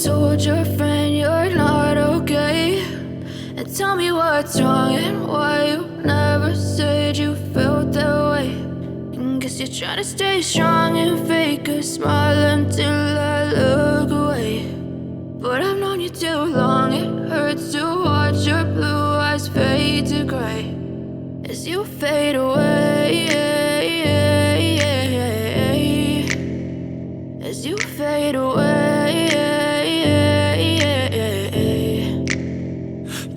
told your friend you're not okay, and tell me what's wrong and why you never said you felt that way. And guess you're trying to stay strong and fake a smile until I look away. But I've known you too long, it hurts to watch your blue eyes fade to gray as you fade away, as you fade away.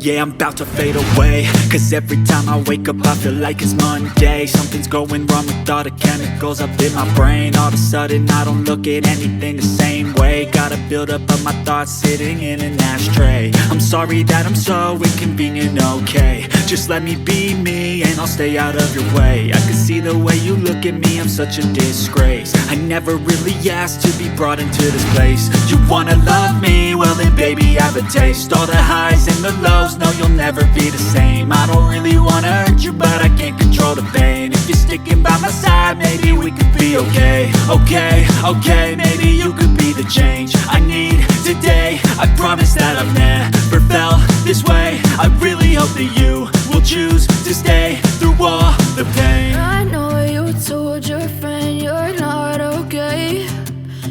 Yeah, I'm about to fade away, cause every time I wake up I feel like it's Monday. Something's going wrong with all the chemicals up in my brain. All of a sudden I don't look at anything the same way. Gotta build up of my thoughts sitting in an ashtray. I'm sorry that I'm so inconvenient, okay. Just let me be me and I'll stay out of your way. I can see the way you look at me, I'm such a disgrace. I never really asked to be brought into this place. You wanna love me? Well then baby have a taste. All the highs and the lows, no you'll never be the same. I don't really wanna hurt you but I can't control the pain. If you're sticking by my side maybe we could be okay. Okay, maybe you could be the change I need today. I promise that I've never felt this way. I really hope that you will choose to stay through all the pain. I know you told your friend you're not okay,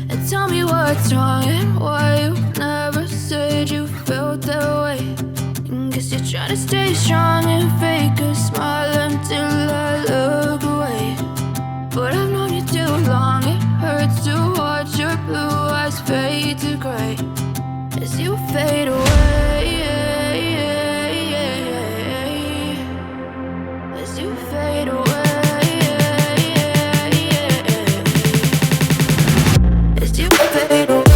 and tell me what's wrong and why you never said you felt that way. And guess you're trying to stay strong and fake a smile until I look away. But I've known you too long, it hurts to watch your blue eyes fade to gray as you fade away, as you fade away, as you fade away.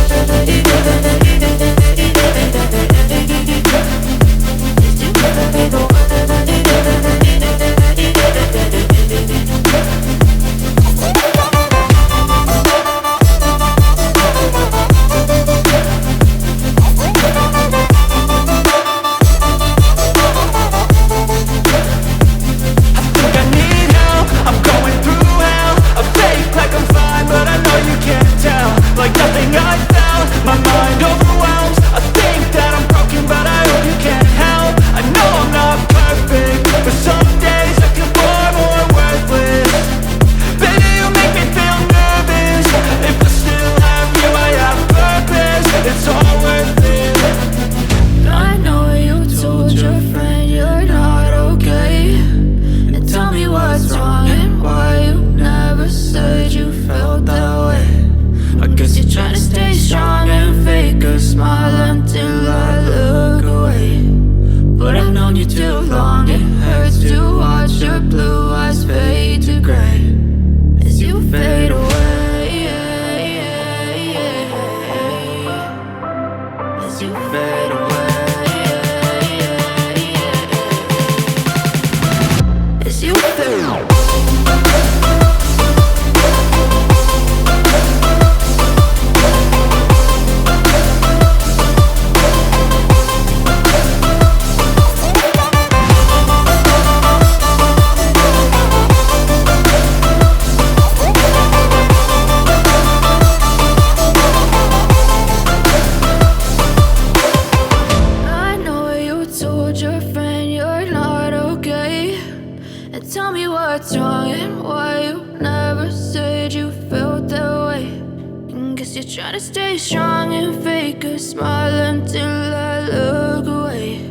Try to stay strong and fake a smile until I look away.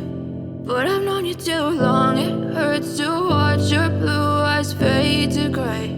But I've known you too long, it hurts to watch your blue eyes fade to gray.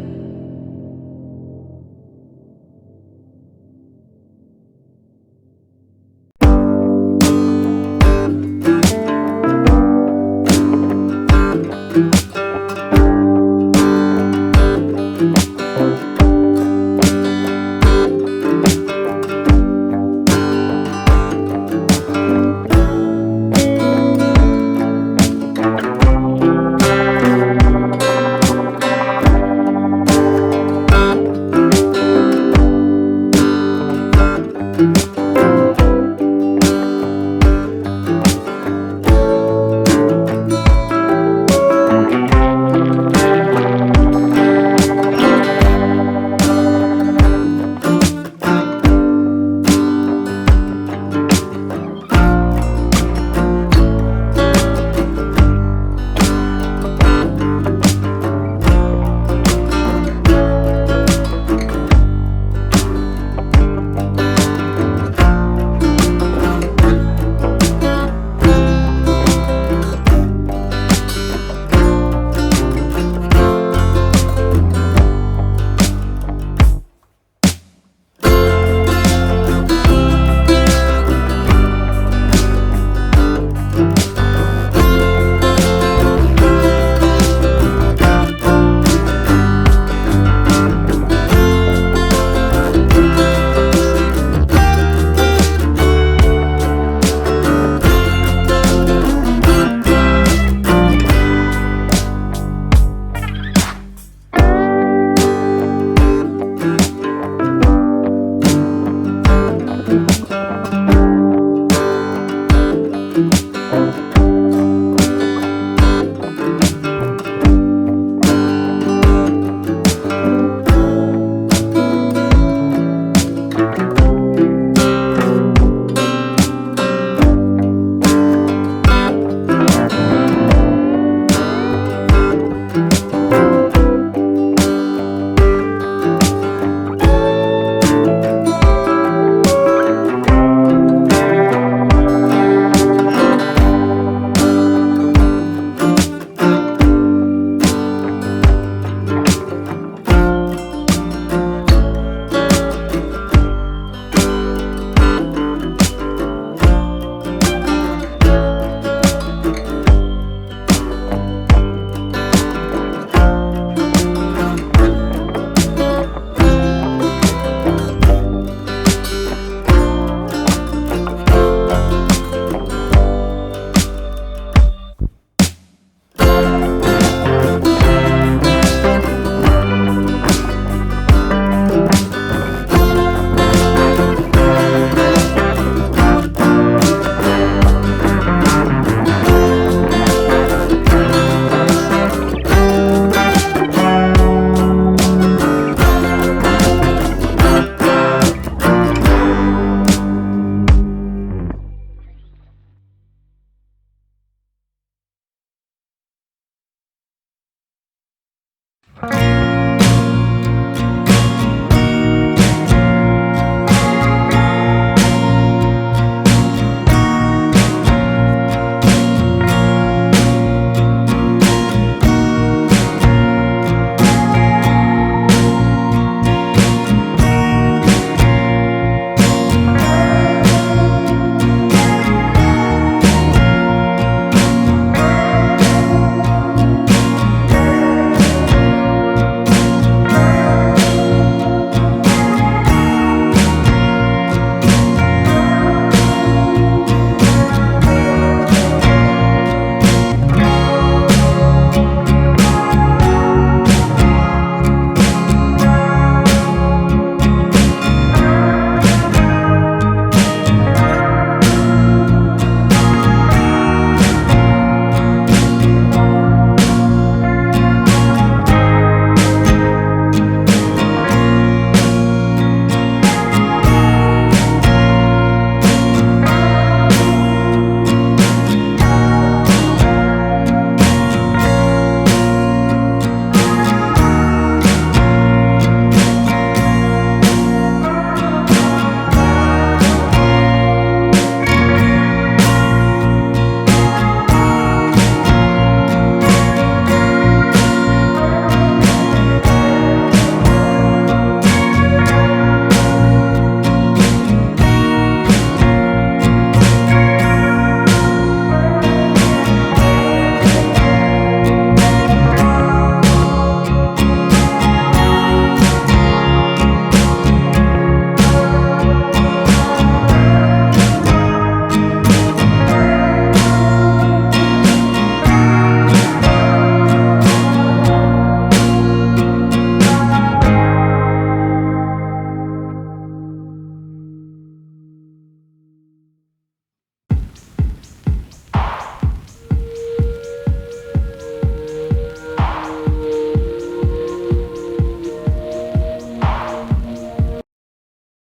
Thank